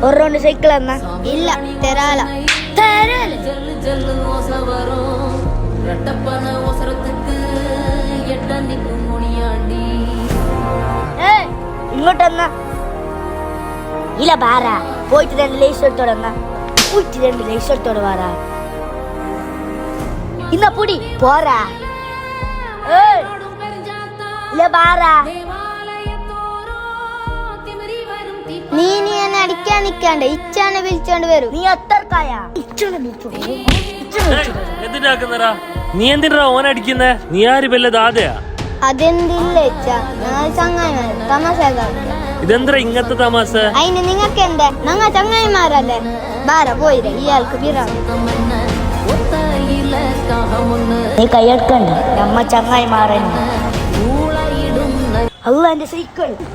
ഒരു round cycle എന്നാ ഇല്ല തരാല ഇങ്ങോട്ടെന്നാ ഇല്ല ബാറാ പോയിട്ട് രണ്ട് ലൈസ് എടുത്തോടെന്നാ പോയിട്ട് രണ്ട് ലൈസ് എടുത്തോടെ വാറാ ഇന്ന പൊടി പോരാ ഇല്ല ബാറാ നീ എന്നെ അടിക്കാൻ നിക്കാണ്ട് ഇച്ചാനെ വിളിച്ചോണ്ട് വരും. നീ എത്രക്കായാ എന്തിനാക്കുന്നറാ നീ എന്തിനാ ഓൻ അടിക്കുന്നേ? നീ ആര് വല്ല ദാതയാ? അതെന്തില്ല ഇച്ചാ, ഞാൻ ചങ്ങായിമാര് തമാശ ഇതെന്താ ഇങ്ങനത്തെ തമാശ? അതിന് നിങ്ങൾക്ക് എന്താ, ഞങ്ങൾ ചങ്ങായിമാരല്ലേ. ബാര പോയിരെ ഇയാൾക്ക് പിറ നീ കൈയെടുക്കണ്ട നമ്മ ചങ്ങായി മാറ അല്ല എന്റെ സൈക്കിൾ